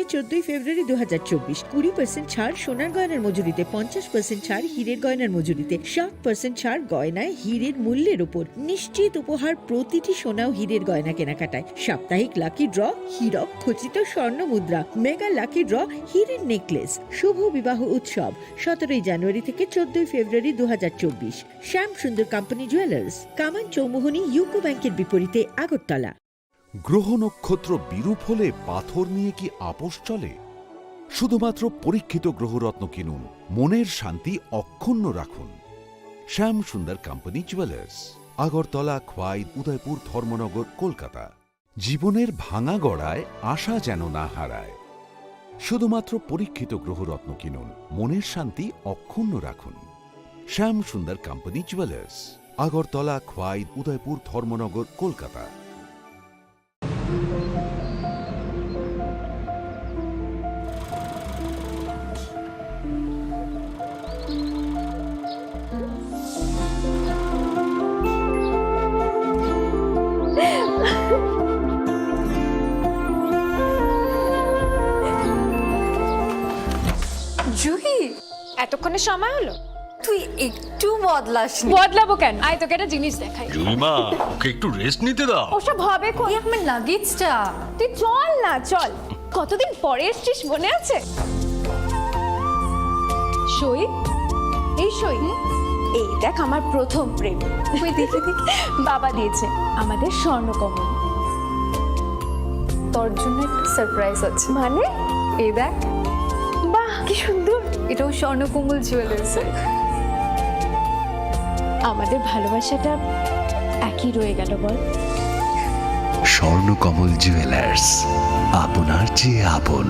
থেকে 14 ফেব্রুয়ারি 2024। 20% ছাড় সোনার গয়নার মজুরিতে, 50% ছাড় হীরের গয়নার মজুরিতে, 7% ছাড় গয়নায় হীরের মূল্যের উপর। নিশ্চিত উপহার প্রতিটি সোনা ও হীরের গয়না কেনাকাটায়। সাপ্তাহিক লাকি ড্র, হীরক খচিত স্বর্ণ মুদ্রা, মেগা লাকি ড্র, হীরের নেকলেস। শুভ বিবাহ উৎসব 17 জানুয়ারি থেকে 14 ফেব্রুয়ারি 2024। শ্যাম সুন্দর কোম্পানি জুয়েলার্স, কামান চৌমুহনী ইউকো ব্যাংকের বিপরীতে, আগরতলা। গ্রহ নক্ষত্র বিরূপ হলে পাথর নিয়ে কি আপোষ চলে? শুধুমাত্র পরীক্ষিত গ্রহরত্ন কিনুন, মনের শান্তি অক্ষুণ্ণ রাখুন। শ্যাম সুন্দর কোম্পানি জুয়েলার্স, আগরতলা, খোয়াই, উদয়পুর, ধর্মনগর, কলকাতা। জীবনের ভাঙা গড়ায় আশা যেন না হারায়। শুধুমাত্র পরীক্ষিত গ্রহরত্ন কিনুন, মনের শান্তি অক্ষুণ্ণ রাখুন। শ্যাম সুন্দর কোম্পানি জুয়েলার্স, আগরতলা, খোয়াই, উদয়পুর, ধর্মনগর, কলকাতা। জুহি, এতক্ষণে সময় হলো? তুই একটু বদলাসনি। বদলাবো কেন? আয় তোকে একটা জিনিস দেখাই। জুইমা, ওকে একটু রেস্ট নিতে দাও। ওসব হবে কোন? এই আমার লাগেজটা। তুই চল না, চল। কতদিন পরে এসছিস, মনে আছে? সই, এই সই। এই দেখ আমার প্রথম প্রেম। তুই দেখে দেখে বাবা দিয়েছে আমাদের স্বর্ণকমল। তোর জন্য একটা সারপ্রাইজ আছে। মানে? এই দেখ, বাহ কি সুন্দর। এটাও স্বর্ণকমল জুয়েলার্সের। আমাদের ভালোবাসাটা একই রয়ে গেল বল। স্বর্ণকমল জুয়েলার্স, আপনার চেয়ে আপন।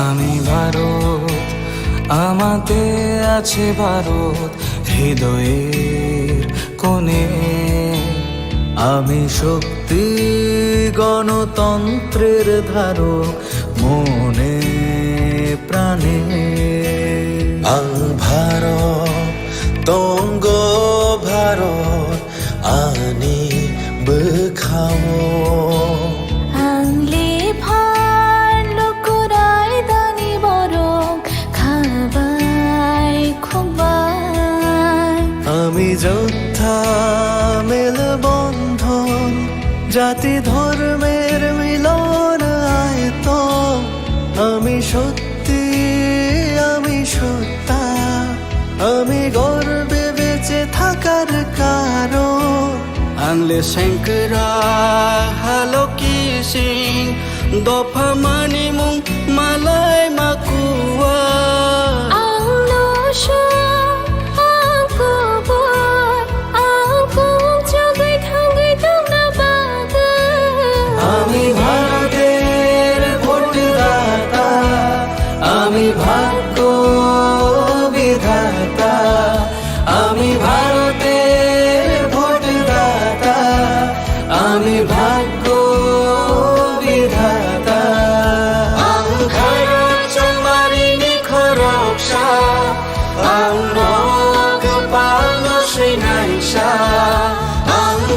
আমি ভারত, আমাতে আছে ভারত হৃদয়ের কোণে। আমি শক্তি গণতন্ত্রের ধারক মনে প্রাণে। ভারত তঙ্গ ভারত আনি বেখাও। আমি যোদ্ধা মেলবন্ধন, জাতি ধর্মের মিলন আয়তন। আমি সত্যি, আমি সত্তা, আমি গর্বে বেঁচে থাকার কারণ। আনলে শঙ্করা হালো কি সিং, দফা মানিমুং মালায় মাকুয়া। আমি ভারতের ভোটদাতা, আমি ভাগ্য বিধাতা। আমি ভারতের ভোটদাতা, আমি ভাগ্য বিধাতা। ভারত চমারিনি খরকসা, আংনক পালন শ্রীনাইসা।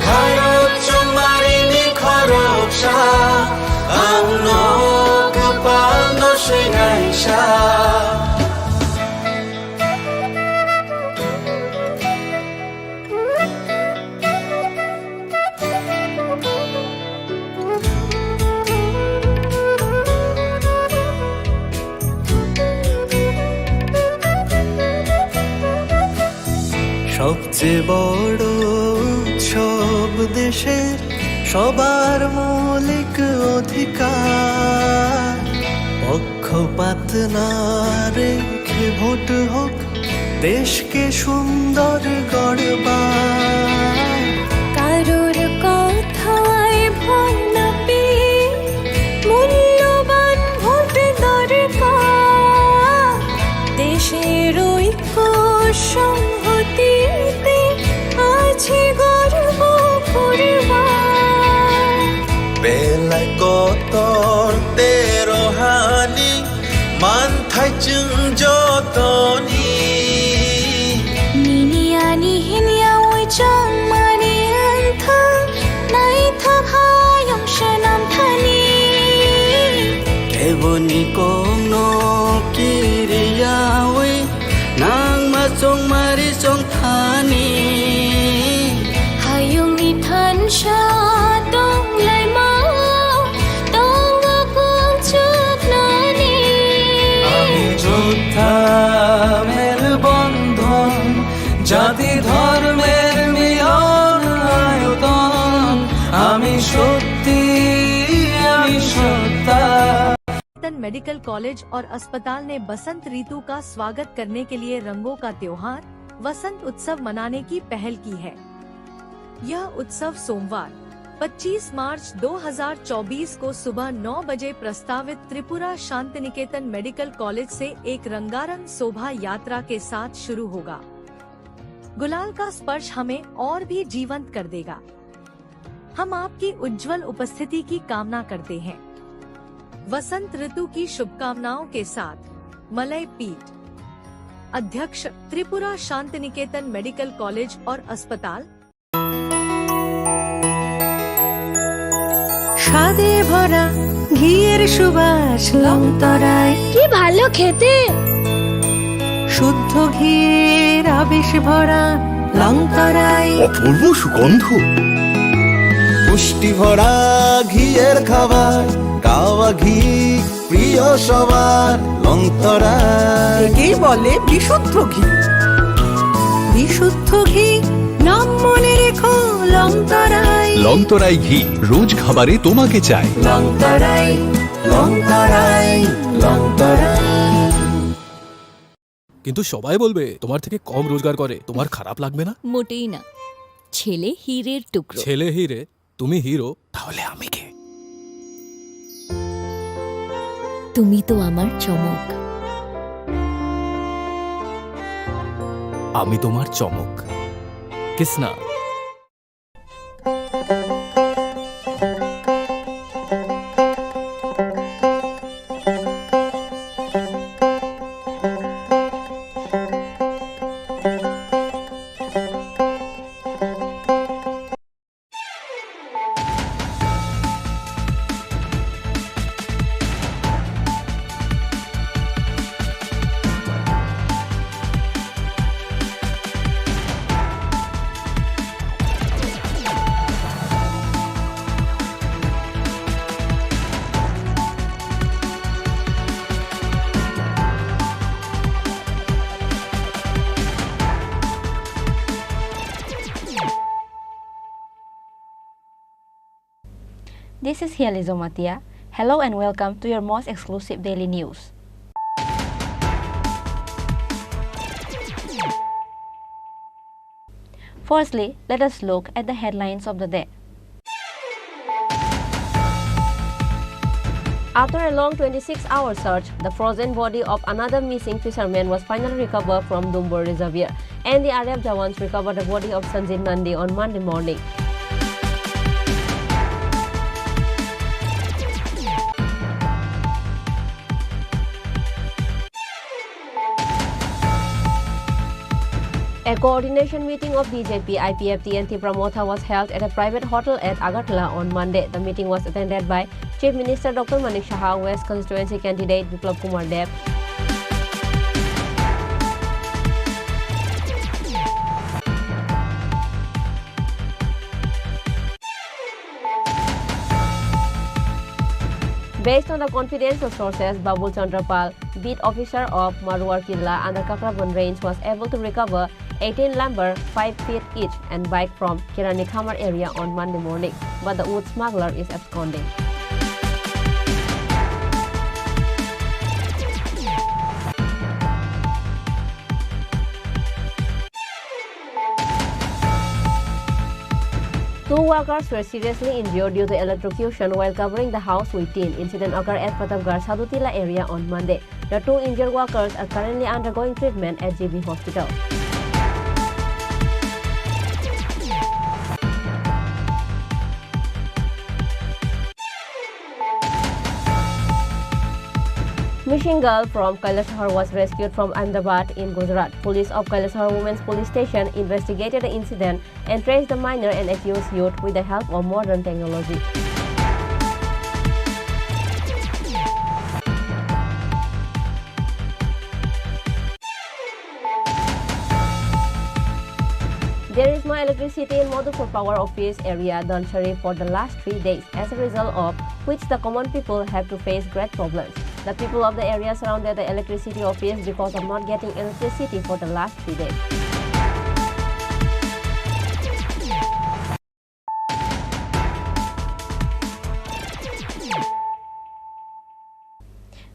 ভারত চমারিনি খরকসা, আংনক পালন শ্রীনাইসা। সবচেয়ে বড় উৎসব দেশের, সবার মৌলিক অধিকার। পক্ষপাত না রেখে ভোট হোক, দেশকে সুন্দর গড়বার। কারোর chừng cho toni Nini ani hinya oi chang mani anthang nai thap hayong shanam thani Kevoni kong no kiriyawi nang masong mari song thani hayong ni than sha dong lai mau dong wa phung chuk nani আমি যোদ্ধা মের বন্ধন জাতি ধর্মের মিলন আয়তন আমি সত্যি আমি সত্তা मेडिकल कॉलेज और अस्पताल ने बसंत ऋतु का स्वागत करने के लिए रंगों का त्योहार वसंत उत्सव मनाने की पहल की है। यह उत्सव सोमवार 25 मार्च 2024 को सुबह 9 बजे प्रस्तावित त्रिपुरा शांतिनिकेतन मेडिकल कॉलेज से एक रंगारंग शोभा यात्रा के साथ शुरू होगा। गुलाल का स्पर्श हमें और भी जीवंत कर देगा। हम आपकी उज्जवल उपस्थिति की कामना करते हैं। वसंत ऋतु की शुभकामनाओं के साथ मलय पीठ अध्यक्ष त्रिपुरा शांतिनिकेतन मेडिकल कॉलेज और अस्पताल। স্বাদে ভরা ঘিয়ের সুবাস লংতরায় কি ভালো খেতে শুদ্ধ ঘিয়ের আবেশ ভরা লংতরায় অপূর্ব সুগন্ধ পুষ্টি ভরা ঘিয়ের খাবার কাওয়া ঘি প্রিয় সবার লংতরা একেই বলে বিশুদ্ধ ঘি বিশুদ্ধ ঘি নাম মনে রেখো লংতরায় লংতরাই ঘি রোজ খাবারে তোমাকে চাই লংতরাই লংতরাই লংতরাই কিন্তু সবাই বলবে তোমার থেকে কম রোজগার করে, তোমার খারাপ লাগবে না? মোটেই না, ছেলে হীরের টুকরো। ছেলে হিরে, তুমি হিরো, তাহলে আমি কে? তুমি তো আমার চমক। আমি তোমার চমক। Kisna This is Hializo Matia. Hello and welcome to your most exclusive daily news. Firstly, let us look at the headlines of the day. After a long 26-hour search, the frozen body of another missing fisherman was finally recovered from Dumbur Reservoir, and the RF Jawans recovered the body of Sanjit Nandi on Monday morning. A coordination meeting of BJP, IPFT and Tripura was held at a private hotel at Agartala on Monday. The meeting was attended by Chief Minister Dr. Manik Saha, West Constituency candidate Biplab Kumar Dev, Based on the confidential sources, Babul Chandrapal, beat officer of Marwar Killa under Kakraban range, was able to recover 18 lumber 5 feet each and bike from Kirani Khamar area on Monday morning, but the wood smuggler is absconding. Two workers were seriously injured due to electrocution while covering the house with tin. Incident occurred at Pratapgarh Sadutila area on Monday. The two injured workers are currently undergoing treatment at GB Hospital. missing girl from Kailasahar was rescued from Ahmedabad in Gujarat. Police of Kailasahar Women's Police Station investigated the incident and traced the minor and accused youth with the help of modern technology. There is no electricity in Madhupur Power Office area, Dhanshari, for the last 3 days, as a result of which the common people have to face great problems. The people of the area surrounded the electricity office because of not getting electricity for the last 3 days.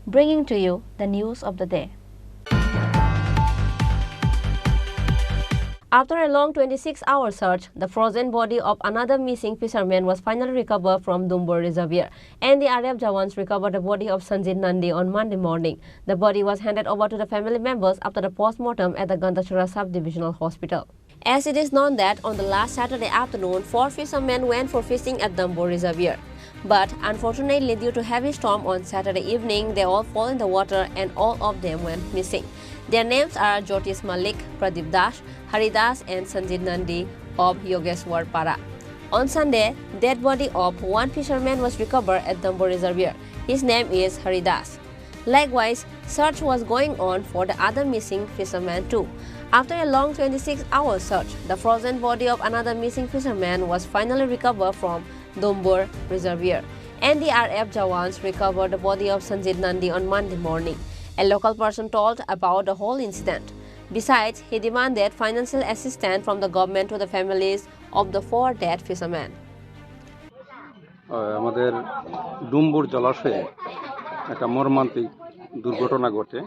Bringing to you the news of the day. After a long 26-hour search, the frozen body of another missing fisherman was finally recovered from Dumbur Reservoir, and the RF Jawans recovered the body of Sanjit Nandi on Monday morning. The body was handed over to the family members after the post-mortem at the Gandachara Sub-Divisional Hospital. As it is known that on the last Saturday afternoon, 4 fishermen went for fishing at Dumbur Reservoir. But unfortunately, due to heavy storm on Saturday evening, they all fell in the water and all of them went missing. Their names are Jyotish Malik, Pradeep Das, Haridas and Sanjit Nandi of Yogeshwar Para. On Sunday, dead body of one fisherman was recovered at Dumbur Reservoir. His name is Haridas. Likewise, search was going on for the other missing fisherman too. After a long 26-hour search, the frozen body of another missing fisherman was finally recovered from Dumbur Reservoir, and the RF Jawans recovered the body of Sanjit Nandi on Monday morning. A local person told about the whole incident. Besides, he demanded financial assistance from the government to the families of the 4 dead fishermen. আমাদের ডুম্বুর জলাশয়ে একটা মর্মান্তিক দুর্ঘটনা ঘটে।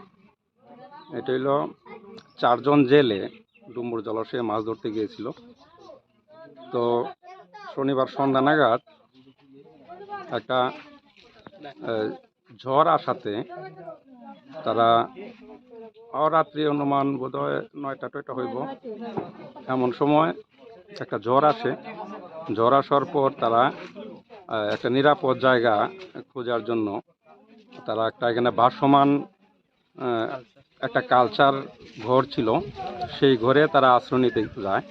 এটা হলো 4 জন জেলে ডুম্বুর জলাশয়ে মাছ ধরতে গিয়েছিল। তো শনিবার সন্ধ্যা নাগাদ একটা ঝড় আসাতে তারা রাত্রি অনুমান বোধহয় 9টা হইব, এমন সময় একটা ঝড় আসে। ঝড় আসার পর তারা একটা নিরাপদ জায়গা খোঁজার জন্য তারা এখানে ভাসমান একটা কালচার ঘর ছিল, সেই ঘরে তারা আশ্রয় নিতে যায়।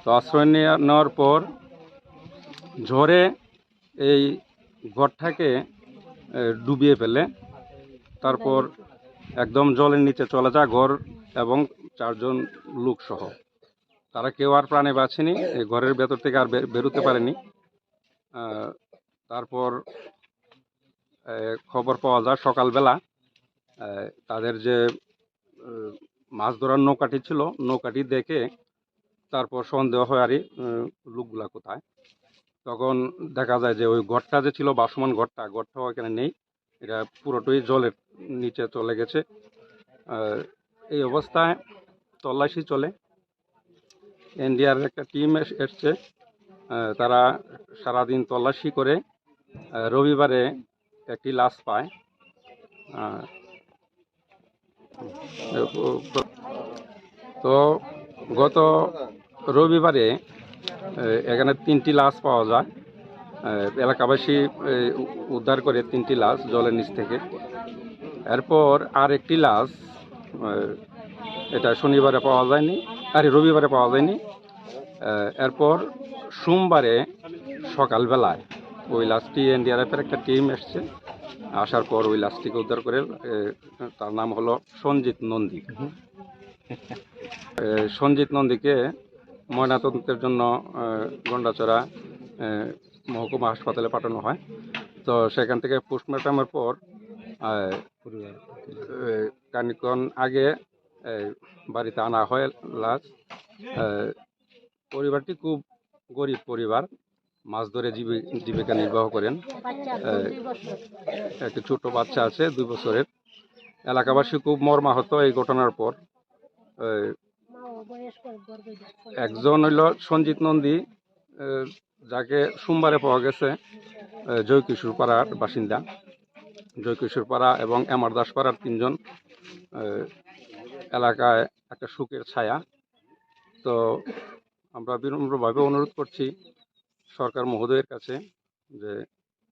তো আশ্রয় নেওয়ার পর ঝড়ে এই ঘরটাকে ডুবিয়ে ফেলে, তারপর একদম জলের নিচে চলে যায় ঘর এবং 4 জন লোক সহ। তারা কেউ আর প্রাণে বাঁচেনি, এই ঘরের ভেতর থেকে আর বেরোতে পারেনি। তারপর খবর পাওয়া যায় সকালবেলা তাদের যে মাছ ধরার নৌকাটি ছিল, নৌকাটি দেখে তারপর সন্দেহ হয় আরই লোকগুলা কোথায়। তখন দেখা যায় যে ওই ঘরটা যে ছিল ভাসমান ঘরটাও এখানে নেই, এটা পুরোটাই জলের নিচে চলে গেছে। এই অবস্থায় তল্লাশি চলে। এনডিআর একটা টিম এসছে, তারা সারাদিন তল্লাশি করে রবিবারে একটি লাশ পায়। তো গত রবিবারে এখানে 3টি লাশ পাওয়া যায়। এলাকাবাসী উদ্ধার করে 3টি লাশ জলের নিচ থেকে। এরপর আর একটি লাশ এটা শনিবারে পাওয়া যায়নি, রবিবারে পাওয়া যায়নি। এরপর সোমবারে সকালবেলায় ওই লাশটি এনডিআরএফের একটা টিম এসছে, আসার পর ওই লাশটিকে উদ্ধার করে। তার নাম হলো সঞ্জিত নন্দী। সঞ্জিত নন্দীকে ময়নাতদন্তের জন্য গন্ডাচড়া মহকুমা হাসপাতালে পাঠানো হয়। তো সেখান থেকে পোস্টমর্টমের পর খানিকক্ষণ আগে বাড়িতে আনা হয় লাশ। পরিবারটি খুব গরিব পরিবার, মাছ ধরে জীবিকা নির্বাহ করেন। একটি ছোট বাচ্চা আছে 2 বছরের। এলাকাবাসী খুব মর্মাহত এই ঘটনার পর। একজন হইল সঞ্জিত নন্দী, যাকে সোমবারে পাওয়া গেছে জয়কিশোর পাড়ার বাসিন্দা। জয়কিশোর পাড়া এবং এমআর দাস পাড়ার 3 জন এলাকায় একটা শোকের ছায়া। তো আমরা বিনম্রভাবে অনুরোধ করছি সরকার মহোদয়ের কাছে যে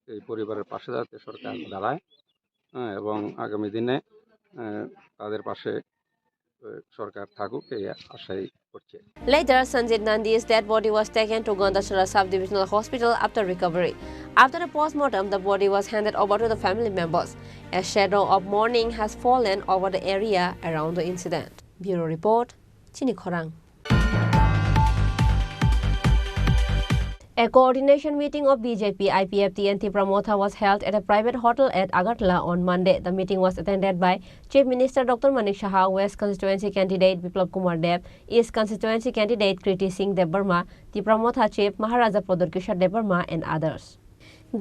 এই পরিবারের পাশে যাতে সরকার দাঁড়ায়, এবং আগামী দিনে তাদের পাশে সরকার থাকুক এই আশাই করছে। Later, Sanjit Nandi's dead body was taken to Gandachara Sub-Divisional Hospital after recovery. After the post-mortem, the body was handed over to the family members. A shadow of mourning has fallen over the area around the incident. Bureau Report, Chini Khorang. A coordination meeting of BJP, IPFT and Tipramotha was held at a private hotel at Agartala on Monday. The meeting was attended by Chief Minister Dr. Manik Saha, West Constituency candidate Biplab Kumar Deb, East Constituency candidate Kriti Singh Debarma, Tipramotha Chief Maharaja Prodorkishore Debarma and others.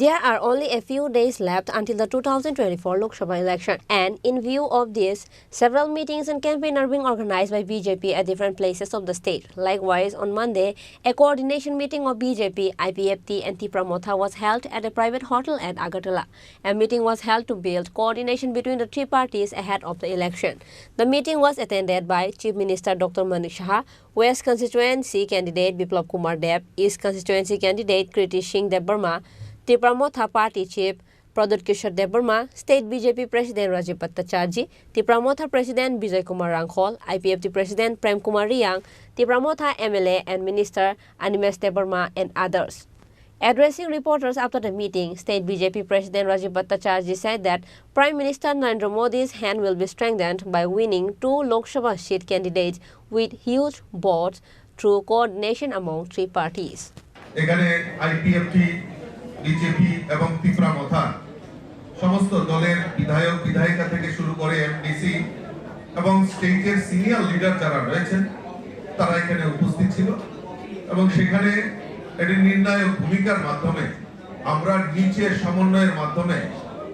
There are only a few days left until the 2024 Lok Sabha election, and in view of this, several meetings and campaigns are being organized by BJP at different places of the state. Likewise, on Monday, a coordination meeting of BJP, IPFT and Tipramotha was held at a private hotel at Agartala. A meeting was held to build coordination between the three parties ahead of the election. The meeting was attended by Chief Minister Dr. Manik Saha, West Constituency candidate Biplab Kumar Deb, East Constituency candidate Kriti Singh Debarma, Tipramotha Party Chief Prodorkishore Debarma, State BJP President Rajiv Bhattacharjee, Tipramotha President Bijay Kumar Rangkhol, IPFT President Prem Kumar Riang, Tipramotha MLA and Minister Animesh Debarma and others. Addressing reporters after the meeting, State BJP President Rajiv Bhattacharjee said that Prime Minister Narendra Modi's hand will be strengthened by winning 2 Lok Sabha seat candidates with huge votes through coordination among three parties. IPFT BJP এবং ত্রিপুরামথা সমস্ত দলের বিধায়ক বিধায়িকা থেকে শুরু করে MDC এবং স্টেটের সিনিয়র লিডার যারা রয়েছেন তারা এখানে উপস্থিত ছিল এবং সেখানে একটি নির্ণায়ক ভূমিকার মাধ্যমে আমরা নিচের সমন্বয়ের মাধ্যমে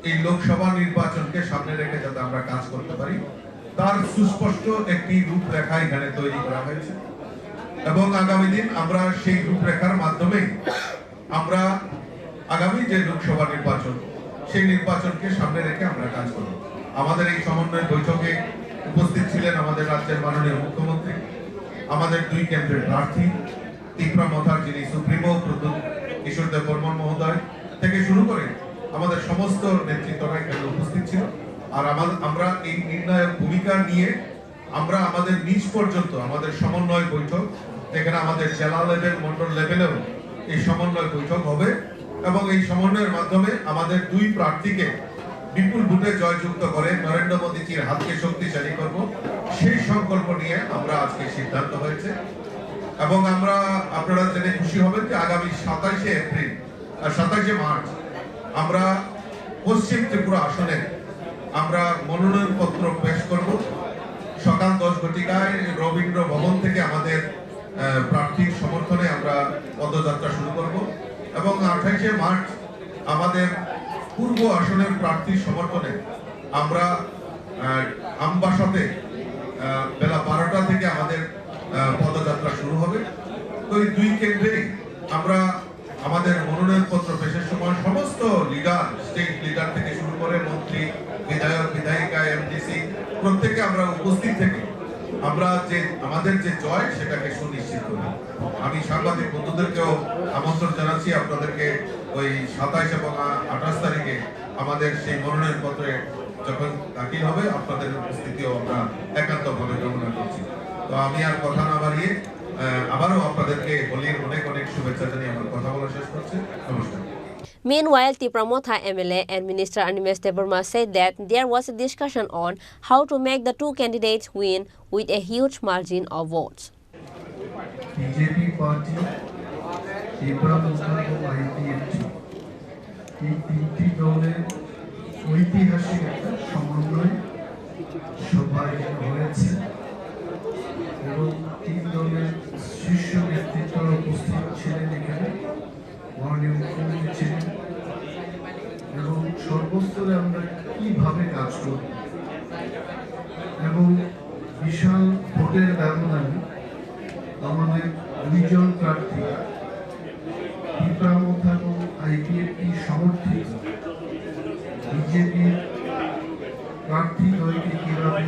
এই লোকসভা নির্বাচনকে সামনে রেখে যাতে আমরা কাজ করতে পারি তার সুস্পষ্ট একটি রূপরেখা এখানে তৈরি করা হয়েছে এবং আগামী দিন আমরা সেই রূপরেখার মাধ্যমে আমরা আগামী যে লোকসভা নির্বাচন সেই নির্বাচনকে সামনে রেখে আমরা কাজ করব। আমাদের এই সমন্বয় বৈঠকে উপস্থিত ছিলেন আমাদের রাজ্যের মাননীয় মুখ্যমন্ত্রী, আমাদের 2 কেন্দ্রের প্রার্থী, ত্রিপুরামথার যিনি সুপ্রিমো প্রদ্যুৎ কিশোর দেববর্মন মহোদয় থেকে শুরু করে আমাদের সমস্ত নেতৃত্বরা এখানে উপস্থিত ছিল। আর আমরা এই নির্ণায়ক ভূমিকা নিয়ে আমরা আমাদের নিচ পর্যন্ত আমাদের সমন্বয় বৈঠক, যেখানে আমাদের জেলা লেভেল মন্ডল লেভেলেও এই সমন্বয় বৈঠক হবে এবং এই সমন্বয়ের মাধ্যমে আমাদের 2 প্রার্থীকে বিপুল ভোটে জয়যুক্ত করে নরেন্দ্র মোদীজির হাতকে শক্তিশালী করব সেই সংকল্প নিয়ে আমরা আজকে সিদ্ধান্ত হয়েছে। এবং আমরা আপনারা জেনে খুশি হবেন যে আগামী 27শে এপ্রিল আর 27শে মার্চ আমরা পশ্চিম ত্রিপুরা আসনে আমরা মনোনয়নপত্র পেশ করব। সকাল 10 ঘটিকায় রবীন্দ্র ভবন থেকে আমাদের প্রার্থীর সমর্থনে আমরা পদযাত্রা শুরু করব এবং 28শে মার্চ আমাদের পূর্ব আসনের প্রার্থীর সমর্থনে আমরা আমবাসাতে বেলা 12টা থেকে আমাদের পদযাত্রা শুরু হবে। তো এই 2 কেন্দ্রে আমরা আমাদের মনোনয়নপত্র পেশের সময় সমস্ত লিডার, স্টেট লিডার থেকে শুরু করে মন্ত্রী, বিধায়ক, বিধায়িকা, এমডিসি প্রত্যেকে আমরা উপস্থিত থেকে আমরা যে আমাদের যে জয় সেটাকে সুনিশ্চিত করি। আমি সাংবাদিক বন্ধুদেরকেও আমন্ত্রণ জানাচ্ছি আপনাদেরকে ওই 27 এবং 28 তারিখে আমাদের সেই মনোনয়নপত্রে যখন দাখিল হবে আপনাদের উপস্থিতিও আমরা একান্তভাবে কামনা করছি। তো আমি আর কথা না বাড়িয়ে আবারও আপনাদেরকে হোলির অনেক অনেক শুভেচ্ছা জানিয়ে আমার কথা বলা শেষ করছি। নমস্কার। Meanwhile, Tipramotha MLA and Minister Animesh Debarma said that there was a discussion on how to make the 2 candidates win with a huge margin of votes. BJP party, Tipramotha এবং IPFT এই 3টি দলের ঐতিহাসিক একটা সমন্বয় সভা হয়েছে এবং 3 দলের শীর্ষ নেতৃত্বরা উপস্থিত ছিলেন এখানে, মাননীয় মুখ্যমন্ত্রী ছিলেন এবং সর্বস্তরে আমরা কিভাবে কাজ করব এবং বিশাল ভোটের ব্যবধানে আমাদের 2 জন প্রার্থী ত্রিপুরামথা এবং আইপিএফটি সমর্থিত বিজেপির প্রার্থীদ্বয়কে কিভাবে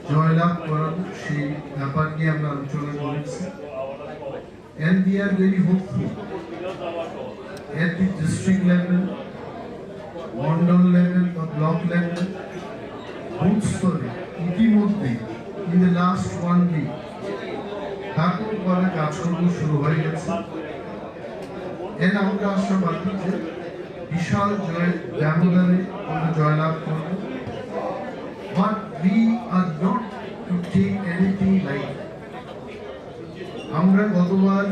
জয়লাভ করাবো সেই ব্যাপার নিয়ে আমরা আলোচনা করেছি। And we are very hopeful at the district level, mandal level, but block level booth স্তরে ইতিমধ্যে ইন দ্য লাস্ট 1 week ব্যাপক ভাবে কাজকর্ম শুরু হয়ে গেছে। এর আমরা আশাবাদী যে বিশাল জয় ব্যবধানে আমরা জয়লাভ করব। But we are not to take anything light. আমরা গতবার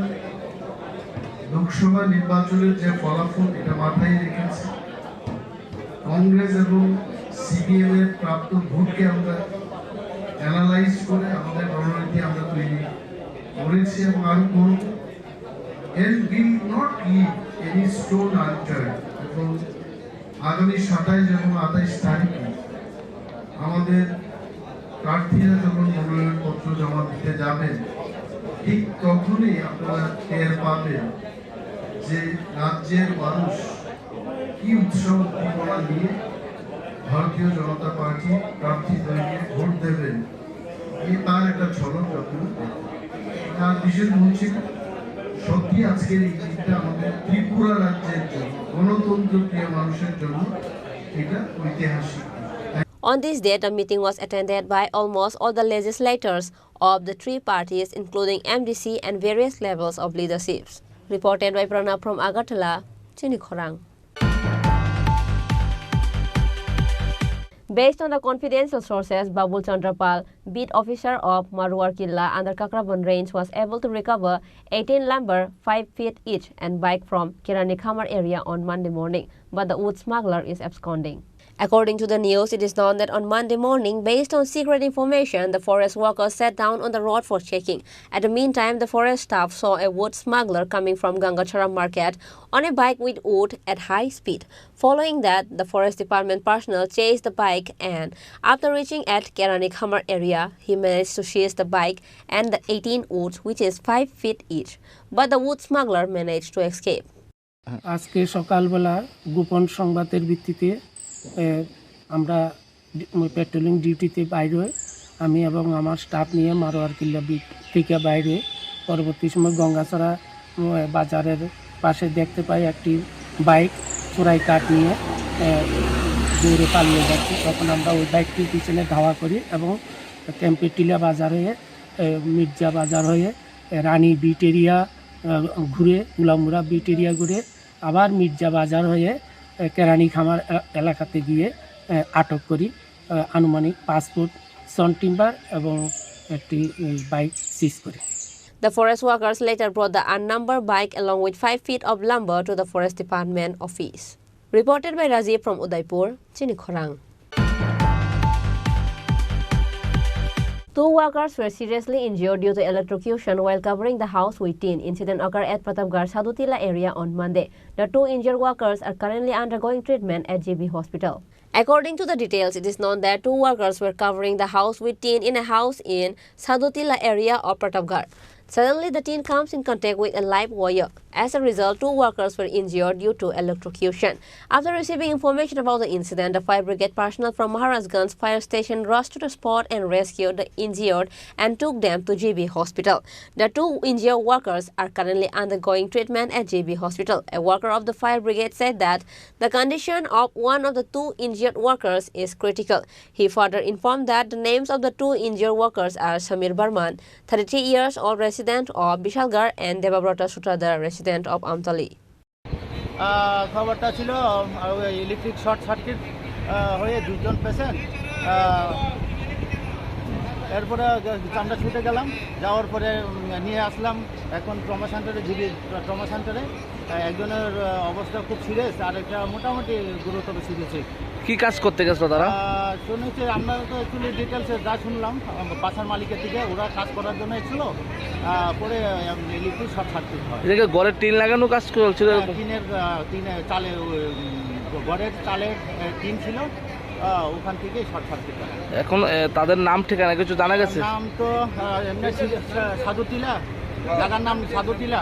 লোকসভা নির্বাচনের যে ফলাফল এটা মাথায় রেখেছি, কংগ্রেস এবং সিপিএম এর প্রাপ্ত ভোটকে আমরা অ্যানালাইজ করে আমাদের রণনীতি আমরা তৈরি করেছি এবং আরো করব। And we will not leave any stone unturned. এবং আগামী 27 এবং 28 তারিখে আমাদের প্রার্থীরা যখন মনোনয়নপত্র জমা দিতে যাবেন, ঠিক তখনই আপনারা টের পাবেন যে রাজ্যের মানুষ কি উৎসাহ উদ্দীপনা নিয়ে ভারতীয় জনতা পার্টি প্রার্থীদেরকে ভোট দেবেন। তার একটা ঝলক আপনারা তার বিশেষ বলছি সত্যি আজকের এই দিনটা আমাদের ত্রিপুরা রাজ্যের জন্য, গণতন্ত্র প্রিয় মানুষের জন্য এটা ঐতিহাসিক। On this day, the meeting was attended by almost all the legislators of the three parties, including MDC and various levels of leaderships. Reported by Pranab from Agartala, Chini Khorang. Based on the confidential sources, Babul Chandrapal, beat officer of Marwar Killa under Kakraban range, was able to recover 18 lumber 5 feet each and bike from Chini Khorang area on Monday morning, but the wood smuggler is absconding. According to the news, it is known that on Monday morning, based on secret information, the forest workers sat down on the road for checking. At the meantime, the forest staff saw a wood smuggler coming from Gangachara market on a bike with wood at high speed. Following that, the forest department personnel chased the bike, and after reaching at Chini Khorang area, he managed to seize the bike and the 18 woods, which is 5 feet each. But the wood smuggler managed to escape. আজকে সকালবেলা গোপন সংবাদের ভিত্তিতে আমরা patrolling ডিউটিতে বাইরে হই, আমি এবং আমার স্টাফ নিয়ে মারোয়ার কিল্লা বিট থেকে বাইরে পরবর্তী সময় গঙ্গাছড়া বাজারের পাশে দেখতে পাই একটি বাইক চোরাই কাঠ নিয়ে দৌড়ে পালিয়ে যাচ্ছে। তখন আমরা ওই বাইকটির পিছনে ধাওয়া করি এবং ক্যাম্পেটিলা বাজার হয়ে মির্জা বাজার হয়ে রানী বিট এরিয়া ঘুরে উলামুরা বিট এরিয়া ঘুরে আবার মির্জা বাজার হয়ে কেরানি খামার এলাকাতে গিয়ে আটক করি। আনুমানিক 5 ফুট সন টিম্বার এবং একটি বাইক সিজ করি। The forest workers later brought the unnumbered bike along with 5 feet of lumber to the forest department office. Reported by Rajiv from Udaipur, Chini Khorang. 2 workers were seriously injured due to electrocution while covering the house with tin. Incident occurred at Pratapgarh Sadutila area on Monday. The 2 injured workers are currently undergoing treatment at JB Hospital. According to the details, it is known that 2 workers were covering the house with tin in a house in Sadutila area of Pratapgarh. Suddenly, the tin comes in contact with a live wire. As a result, 2 workers were injured due to electrocution. After receiving information about the incident, the fire brigade personnel from Maharajganj fire station rushed to the spot and rescued the injured and took them to JB Hospital. The 2 injured workers are currently undergoing treatment at JB Hospital. A worker of the fire brigade said that the condition of one of the 2 injured workers is critical. He further informed that the names of the 2 injured workers are Samir Barman, 33 years old, resident of Bishalgarh, and Debabrata Sutradhar, resident of Amtali. খবরটা ছিল electric short circuit হয়ে 2 জন patient, এরপরে আমরা ছুটে গেলাম, যাওয়ার পরে নিয়ে আসলাম এখন ট্রমা সেন্টারে, জিবি ট্রমা সেন্টারে। একজনের অবস্থা খুব সিরিয়াস আর একটা মোটামুটি গুরুতর সিরিয়াস। কি কাজ করতে গেছিল তারা? শুনেছি আমরা তো অ্যাকচুয়ালি ডিটেলসে যা শুনলাম বাসার মালিকের থেকে, ওরা কাজ করার জন্য এসেছিল, পরে ইলেকট্রিক শর্ট সার্কিট হয়। এদিকে ঘরের টিন লাগানো কাজ চলছিল, টিনে চালে ঘরের চালের টিন ছিল, ওখান থেকে শর্ট সার্কিট হয়। এখন তাদের নাম ঠিকানা কিছু জানা গেছে? নাম তো এমনি সাধুটিলা, দাদার নাম সাধুটিলা।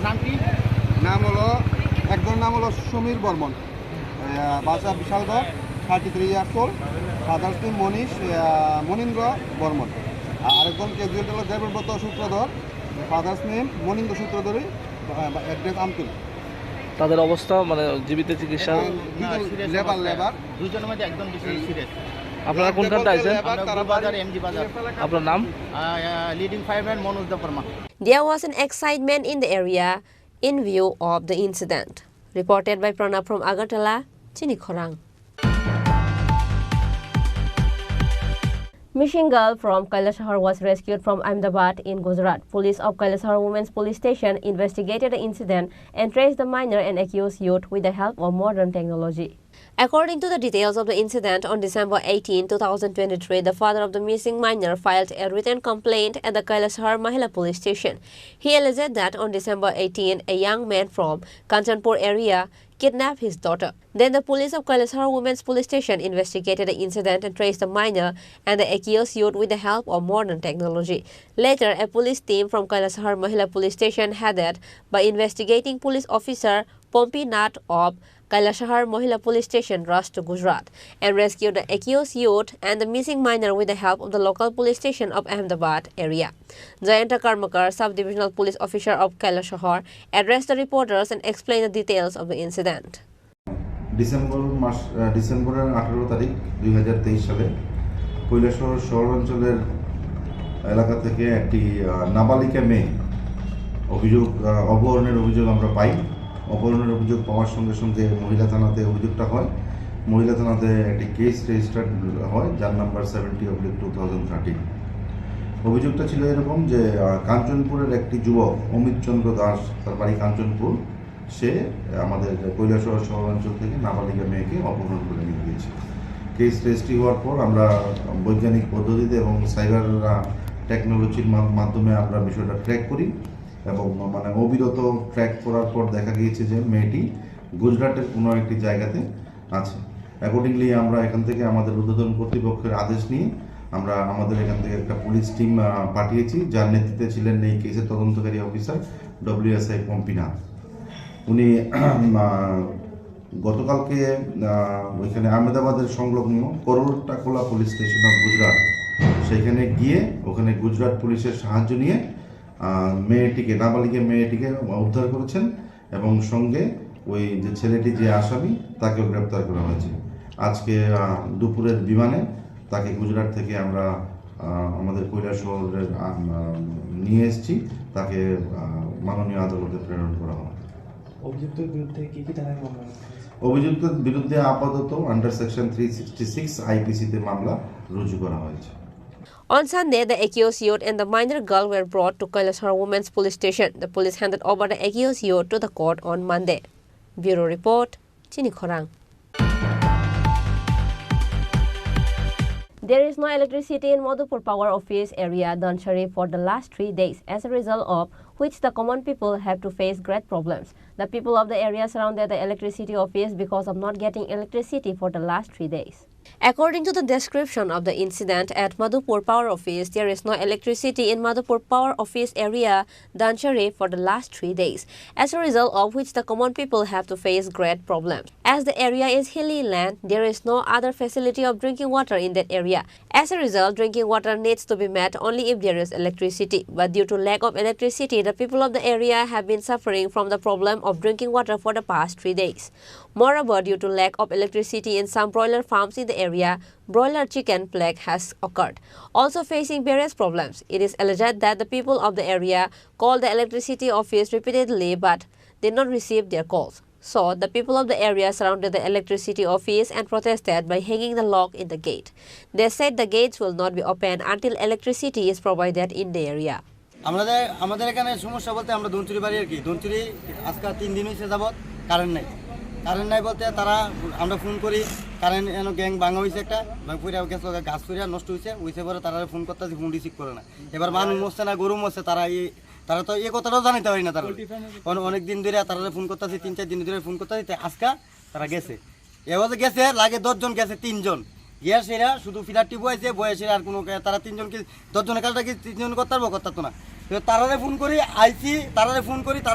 নাম কি? নাম হলো একজন নাম হলো সমীর বর্মন, বাসা Bishalgarh, 33 years old, father's name Manindra Barman. আরেকজন ক্যাজুয়াল হলো দেবব্রত সূত্রধর, ফাদার্স নেম মনীন্দ্র সূত্রধরী, অ্যাড্রেস আমতুল। তাদের অবস্থা মানে জীবিত চিকিৎসা লেবার দুজনের মধ্যে একদম বেশি সিরিয়াস। আপনারা কোনখানটা আছেন? বাজার এমজি বাজার। আপনার নাম? Leading fireman Manoj da. There was an excitement in the area in view of the incident. Reported by Pranab from Agartala, Chini Khorang. Missing girl from Kailashahar was rescued from Ahmedabad in Gujarat. Police of Kailashahar Women's Police Station investigated the incident and traced the minor and accused youth with the help of modern technology. According to the details of the incident, on December 18, 2023, the father of the missing minor filed a written complaint at the Kailashahar Mahila Police Station. He alleged that on December 18, a young man from Kanchanpur area kidnapped his daughter. Then the police of Kailashahar Women's Police Station investigated the incident and traced the minor and the accused youth with the help of modern technology. Later, a police team from Kailashahar Mahila Police Station headed by investigating police officer Pompi Nath of Kailashahar Mahila Police Station rushed to Gujarat and rescued the accused youth and the missing minor with the help of the local police station of Ahmedabad area. Jayanta Karmakar, sub-divisional police officer of Kailashahar, addressed the reporters and explained the details of the incident. ডিসেম্বরের 18 তারিখ 2023 সালে কৈলাসহর শহর অঞ্চলের এলাকা থেকে একটি নাবালিকা মেয়ে অপহরণের অভিযোগ আমরা পাই। অপহরণের অভিযোগ পাওয়ার সঙ্গে সঙ্গে মহিলা থানাতে অভিযোগটা হয়। মহিলা থানাতে একটি কেস রেজিস্টার্ড হয়, যার নাম্বার 70/2013। অভিযোগটা ছিল এরকম যে কাঞ্চনপুরের একটি যুবক অমিত চন্দ্র দাস, তার বাড়ি কাঞ্চনপুর, সে আমাদের কৈলাসহর শহরাঞ্চল থেকে নাবালিকা মেয়েকে অপহরণ করে নিয়ে গিয়েছে। কেস রেজিস্ট্রি হওয়ার পর আমরা বৈজ্ঞানিক পদ্ধতিতে এবং সাইবার টেকনোলজির মাধ্যমে আমরা বিষয়টা ট্র্যাক করি এবং মানে অবিরত ট্র্যাক করার পর দেখা গিয়েছে যে মেয়েটি গুজরাটের কোনো একটি জায়গাতে আছে। অ্যাকর্ডিংলি আমরা এখান থেকে আমাদের ঊর্ধ্বতন কর্তৃপক্ষের আদেশ নিয়ে আমরা আমাদের এখান থেকে একটা পুলিশ টিম পাঠিয়েছি, যার নেতৃত্বে ছিলেন এই কেসের তদন্তকারী অফিসার WSI পম্পি নাথ। উনি গতকালকে ওইখানে আহমেদাবাদের সংলগ্ন করোটাকোলা পুলিশ স্টেশন অফ গুজরাট সেখানে গিয়ে ওখানে গুজরাট পুলিশের সাহায্য নিয়ে মেয়েটিকে, নাবালিকা মেয়েটিকে উদ্ধার করেছেন এবং সঙ্গে ওই যে ছেলেটি যে আসামি তাকেও গ্রেপ্তার করা হয়েছে। আজকে দুপুরের বিমানে তাকে গুজরাট থেকে আমরা আমাদের কৈলাসহরে নিয়ে এসেছি, তাকে মাননীয় আদালতে প্রেরণ করা হয়। অভিযুক্তের বিরুদ্ধে কি কি ধারায় মামলা? অভিযুক্তের বিরুদ্ধে আপাতত আন্ডার সেকশন 366 আইপিসিতে মামলা রুজু করা হয়েছে। On Sunday, the accused youth and the minor girl were brought to Kailashahar Women's Police Station. The police handed over the accused youth to the court on Monday. Bureau Report, Chini Khorang. There is no electricity in Madhupur Power Office area, Danshari, for the last 3 days, as a result of which the common people have to face great problems. The people of the area surrounded the electricity office because of not getting electricity for the last 3 days. According to the description of the incident at Madhupur Power Office, there is no electricity in Madhupur Power Office area, Danshari, for the last 3 days, as a result of which the common people have to face great problems. As the area is hilly land, there is no other facility of drinking water in that area. As a result, drinking water needs to be met only if there is electricity. But due to lack of electricity, the people of the area have been suffering from the problem of drinking water for the past 3 days. Moreover, due to lack of electricity in some broiler farms in the area, broiler chicken plague has occurred. Also facing various problems, it is alleged that the people of the area called the electricity office repeatedly but did not receive their calls. So, the people of the area surrounded the electricity office and protested by hanging the lock in the gate. They said the gates will not be opened until electricity is provided in the area. আমাদের এখানে সমস্যা বলতে আমরা দঞ্চুরি বাড়ি আর কি, দঞ্চুরি আজকে 3 দিন হয়েছে যাবত কারেন্ট নাই বলতে তারা আমরা ফোন করি, কারেন্ট এনে গ্যাং ভাঙা হয়েছে, একটা পুরা গেছে, গাছ পুরা নষ্ট হয়েছে পরে তারা ফোন করতেছি, ফোন রিসিভ করে না। এবার মানুষ মরছে না গরু মরছে, তারা তো এই কথাটাও জানাতে পারি না। তারা অনেক দিন ধরে তারা ফোন করতেছি, 3-4 দিন ধরে ফোন করতেছি, আজকে তারা গেছে। এবার গেছে লাগে 10 জন গেছে, 3 জন গিয়ে সেরা শুধু ফিলারটি বয়েছে আর কোনো তারা 3 জন কি 10 জনের কাজটা কি 3 জন করতো না। তারারে ফোন করি আইসি, তারা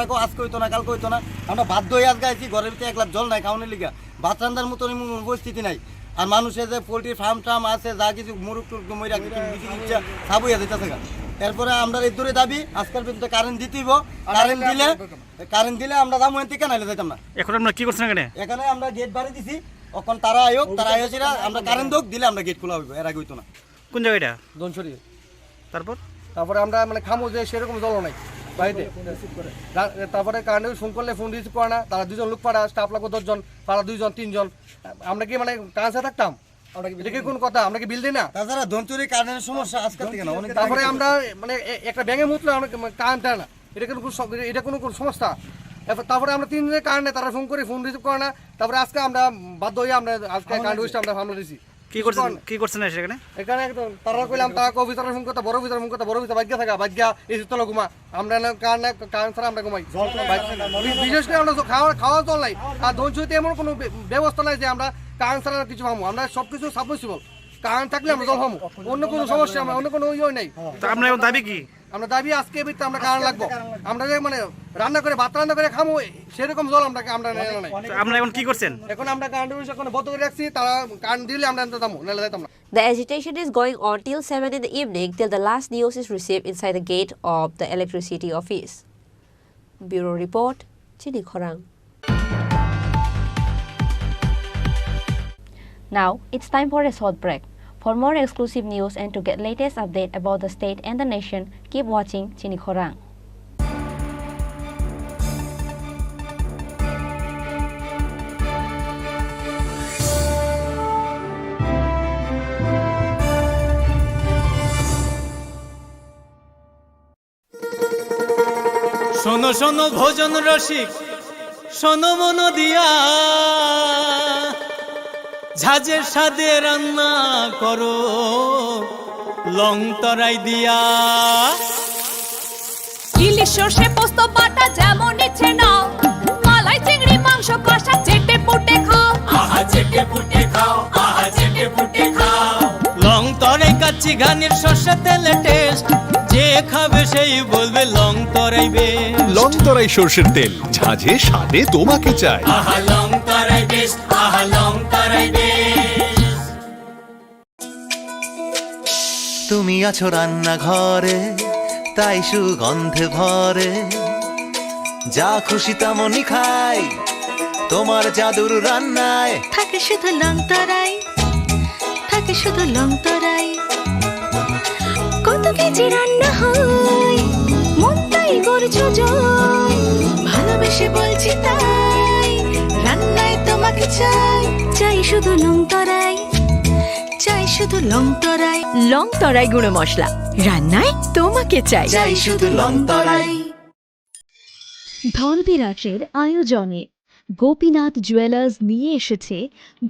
কেউ আজকে হইতো না, কালকে হইতো না। আমরা বাধ্য হয়ে আজকে আইসি, ঘরের ভিতরে 1 গ্লাস জল নাই খাওয়ানোর লিগা, ভাত রান্নার মতো পরিস্থিতি নাই। আর মানুষের যে পোলট্রির ফার্ম টার্ম আছে, যা কিছু মুরুখ টুরুক মইরা সাবুইয়া যেতেছে, এরপরে আমরা এই দূরে দাবি আজকের ভিতরে কারেন্ট দিতেইব, কারেন্ট দিলে আমরা দাম ওখান থেকে নাইলে যাইতাম না। এখন আপনারা কি করছেন এখানে? এখানে আমরা গেট বাড়ি দিছি, এখন তারা আয়োছিল আমরা কারেন্ট দোক দিলে আমরা গেট খোলা হইব, এর আগে হইতো না। কোন জায়গাটা? দনছড়ি। তারপরে আমরা মানে খামো যে সেরকম জল নাই বাড়িতে, তারপরে কারেন্ট ফোন করলে ফোন রিসিভ করে না, তারা 2 জন লোক পাড়া, স্টাফ লাগবে 10 জন, পাড়া 2 জন 3 জন, আমরা কি মানে কাছে থাকতাম? এটা কি কোন কথা? আমরা কি বিল দিই না? তাছাড়া ধনচুরি কারেন্টের সমস্যা আজকাল থেকে না, তারপরে আমরা মানে একটা ব্যাঙে মুতলে আমরা কারেন্ট দেয় না, এটা কোনো সমস্যা। তারপরে আমরা 3 দিনে কারেন্ট নেই, তারা ফোন করে ফোন রিসিভ করে না, তারপরে আজকে আমরা বাধ্য হয়ে আমরা আজকে কারেন্ট উইস্ট আমরা হামলা দিছি। কি করছেন সেখানে? এখানে তারা কইলাম তারা অফিসারের ফোন করতে, বড় অফিসার ফোন করতে, বড় অফিসার ভাগ্য থাকা ভাগ্য এই তলা ঘুমা, আমরা কারেন্ট ছাড়া আমরা ঘুমাই। বিশেষ করে আমরা খাওয়া জল নাই, আর ধনচুরিতে এমন কোনো ব্যবস্থা নাই যে আমরা কারেন্ট ছাড়া কিছু পাবো, আমরা সবকিছু সাবমার্সিবল, কারেন্ট থাকলে আমরা জল পাবো, অন্য কোনো সমস্যা আমরা অন্য কোনো ইয়ে নেই। আপনার এখন দাবি কি? আমরা দাবি আজকে ভিতরে আমরা কারেন্ট লাগবো, আমরা যে মানে রান্না করে ভাত রান্না করে খামো সেরকম জল আমরা নাই। আপনারা এখন কি করছেন? এখন আমরা কারেন্ট এখন বন্ধ করে রাখছি, তারা কারেন্ট দিলে আমরা দামো নাহলে যাইতাম না। The agitation is going on till 7 in the evening till the last news is received inside the gate of the electricity office. Bureau report, Chini Khorang. Now it's time for a short break. For more exclusive news and to get latest update about the state and the nation, keep watching Chini Khorang. শোনো শোনো ভোজন রসিক, শোনো মন দিয়া, ঝাঁঝের স্বাদে রান্না করো লং তরাই দিয়া। ইলিশ সর্ষে পোস্ত বাটা যেমন ইচ্ছে নাও, মালাই চিংড়ি মাংস কষা চেটে পুটে খাও, আহা চেটে পুটে খাও, আহা চেটে পুটে খাও। লং তরাই কাচ্চি ঘানির সর্ষে তেলে টেস্ট, যে খাবে সেই বলবে লং তরাই বেশ। লং তরাই সর্ষের তেল, ঝাঁঝে স্বাদে তোমাকে চাই। আহা লং তরাই বেশ, আহা লং তরাই বেশ। তুমি আছো রান্নাঘরে, তাই সুগন্ধে ভরে, যা খুশি তেমনই খাই, তোমার জাদুর রান্নায় থাকে শুধু লং তরাই, থাকে শুধু লং তরাই। কত কেজি রান্না হয়, মন তাই করছো জয়, ভালোবেসে বলছি তাই, রান্নায় তোমাকে চাই, চাই শুধু লং তরাই, চাই শুধু লং তরাই। লং তরাই গুঁড়ো মশলা, রান্নায় তোমাকে চাই, চাই শুধু লং তরাই। ধনতেরাসের আয়োজনে গোপীনাথ জুয়েলার্স নিয়ে এসেছে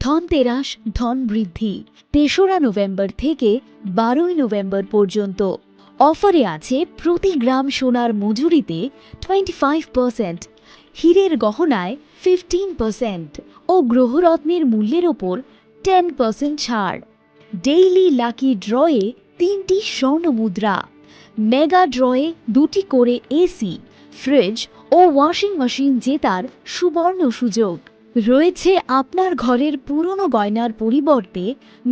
ধনতেরাস ধন বৃদ্ধি। ৩রা নভেম্বর থেকে 12ই নভেম্বর পর্যন্ত অফারে আছে প্রতি গ্রাম সোনার মজুরিতে 25%, হীরের গহনায় 15% ও গ্রহরত্নের মূল্যের ওপর 10% ছাড়। ডেইলি লাকি ড্রয়ে 3টি স্বর্ণ মুদ্রা, মেগা ড্রয়ে 2টি করে এসি, ফ্রিজ ও ওয়াশিং মেশিন জেতার সুবর্ণ সুযোগ রয়েছে। আপনার ঘরের পুরনো গয়নার পরিবর্তে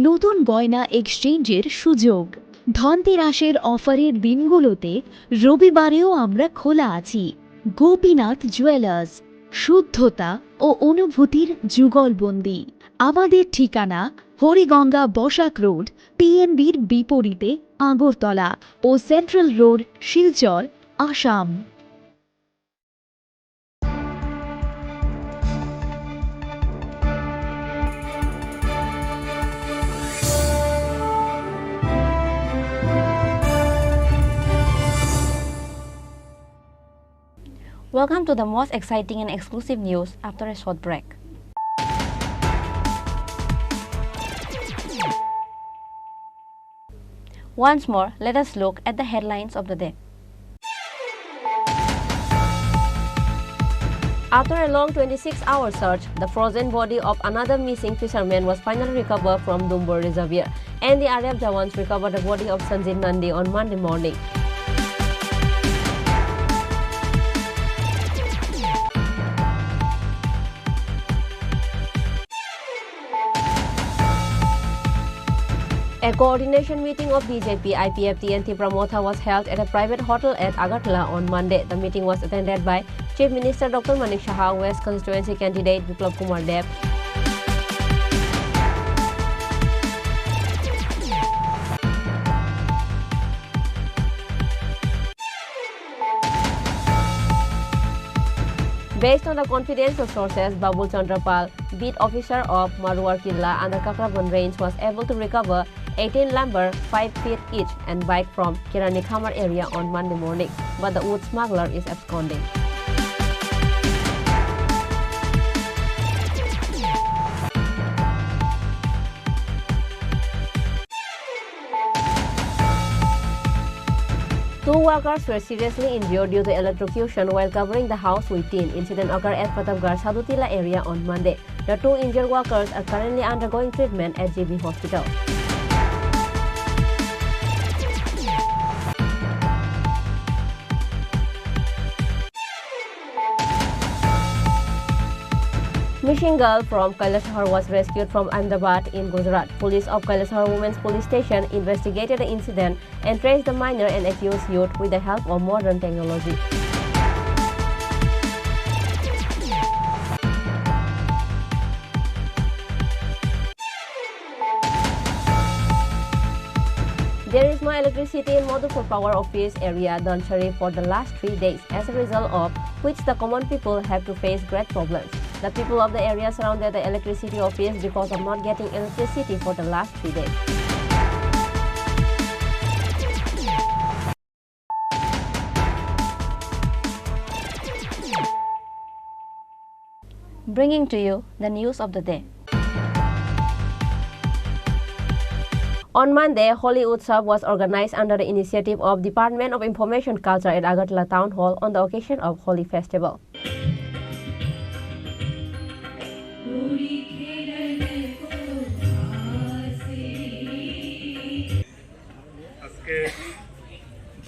নতুন গয়না এক্সচেঞ্জের সুযোগ। ধনতেরাসের অফারের দিনগুলোতে রবিবারেও আমরা খোলা আছি। গোপীনাথ জুয়েলার্স, শুদ্ধতা ও অনুভূতির যুগলবন্দি। আমাদের ঠিকানা হরিগঙ্গা বসাক রোড, পিএনবির বিপরীতে আগরতলা ও central road, Silchar, Assam. Welcome to the most exciting and exclusive news after a short break. Once more, let us look at the headlines of the day. After a long 26-hour search, the frozen body of another missing fisherman was finally recovered from Dumbur Reservoir, and the Arab Jawans recovered the body of Sanjit Nandi on Monday morning. A coordination meeting of BJP, IPFT and Tripura Motha was held at a private hotel at Agartala on Monday. The meeting was attended by Chief Minister Dr. Manik Saha, West Constituency candidate Biplab Kumar Dev, Based on the confidential sources, Babul Chandrapal, beat officer of Marwar Killa under Kakraban range, was able to recover 18 lumber, 5 feet each, and bike from Chini Khorang area on Monday morning, but the wood smuggler is absconding. Two workers were seriously injured due to electrocution while covering the house with tin. Incident occurred at Pratapgarh Sadutila area on Monday. The two injured workers are currently undergoing treatment at JB Hospital. Missing girl from Kailasahar was rescued from Ahmedabad in Gujarat. Police of Kailasahar Women's Police Station investigated the incident and traced the minor and accused youth with the help of modern technology. There is no electricity in Madhupur Power Office area, Dhansari, for the last 3 days, as a result of which the common people have to face great problems. The people of the area surrounded the electricity office because of not getting electricity for the last 3 days. Bringing to you the news of the day. On Monday, Holi Utsav was organized under the initiative of Department of Information Culture at Agartala Town Hall on the occasion of Holi Festival.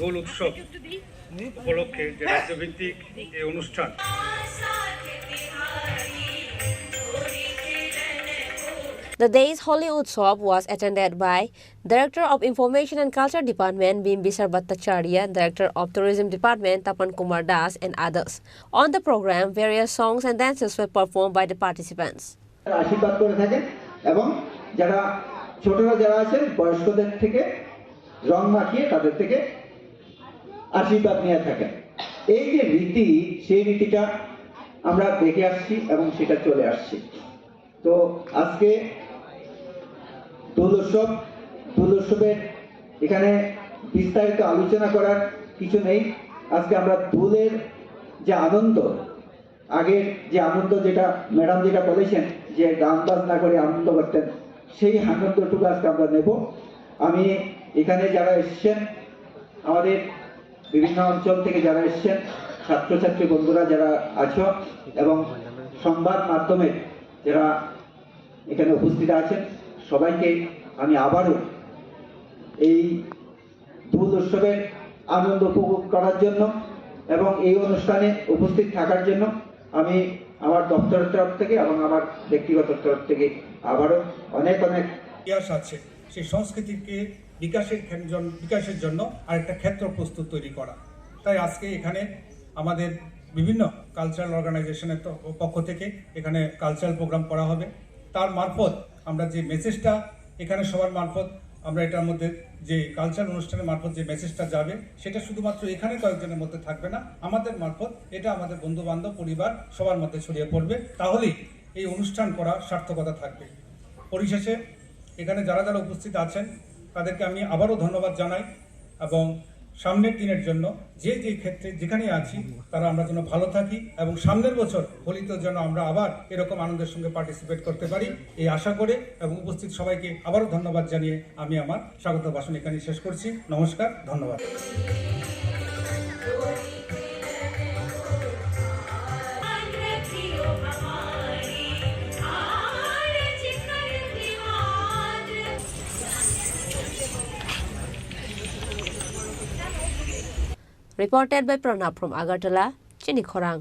দোল উৎসব উপলক্ষে যে রাজ্যভিত্তিক এই অনুষ্ঠান The day's Holi Utsav was attended by Director of Information and Culture Department Bimbisar Bhattacharya, Director of Tourism Department Tapan Kumar Das, and others. On the program, various songs and dances were performed by the participants. আশীর্বাদ করে থাকেন এবং যারা ছোটরা যারা আছেন বয়স্কদের থেকে রং মাখিয়ে তাদের থেকে আশীর্বাদ নিয়ে থাকেন। এই যে রীতি, সেই রীতিটা আমরা দেখে আসছি এবং সেটা চলে আসছে। তো আজকে দোল উৎসবের এখানে বিস্তারিত আলোচনা করার কিছু নেই। আজকে আমরা দোলের যে আনন্দ, আগের যে আনন্দ, যেটা ম্যাডাম যেটা বলেছেন যে গান বাজনা করে আনন্দ করতেন, সেই আনন্দটুকু আজকে আমরা নেব। আমি এখানে যারা এসছেন, আমাদের বিভিন্ন অঞ্চল থেকে যারা এসছেন, ছাত্রছাত্রী বন্ধুরা যারা আছো এবং সংবাদ মাধ্যমে যারা এখানে উপস্থিত আছেন, সবাইকে আমি আবারও এই দোল উৎসবের আনন্দ উপভোগ করার জন্য এবং এই অনুষ্ঠানে উপস্থিত থাকার জন্য আমি আমার দপ্তরের তরফ থেকে এবং আমার ব্যক্তিগত তরফ থেকে আবারও অনেক অনেক ইতিহাস আছে, সেই সংস্কৃতিকে বিকাশের জন্য আরেকটা ক্ষেত্র প্রস্তুত তৈরি করা। তাই আজকে এখানে আমাদের বিভিন্ন কালচারাল অর্গানাইজেশনের পক্ষ থেকে এখানে কালচারাল প্রোগ্রাম করা হবে। তার মারফত আমরা যে মেসেজটা এখানে সবার মারফত আমরা এটার মধ্যে যে কালচারাল অনুষ্ঠানের মারফত যে মেসেজটা যাবে, সেটা শুধুমাত্র এখানে কয়েকজনের মধ্যে থাকবে না, আমাদের মারফত এটা আমাদের বন্ধু বান্ধব পরিবার সবার মধ্যে ছড়িয়ে পড়বে। তাহলেই এই অনুষ্ঠান করা সার্থকতা থাকবে। পরিশেষে এখানে যারা যারা উপস্থিত আছেন তাদেরকে আমি আবারও ধন্যবাদ জানাই এবং সামনের দিনের জন্য যে ক্ষেত্রে যেখানে আছি তারা আমরা যেন ভালো থাকি এবং সামনের বছর হোলিতে যেন আমরা আবার এরকম আনন্দের সঙ্গে পার্টিসিপেট করতে পারি, এই আশা করে এবং উপস্থিত সবাইকে আবারও ধন্যবাদ জানিয়ে আমি আমার স্বাগত ভাষণ এখানে শেষ করছি। নমস্কার, ধন্যবাদ। Reported by Pranab from Agartala, Chini Khorang.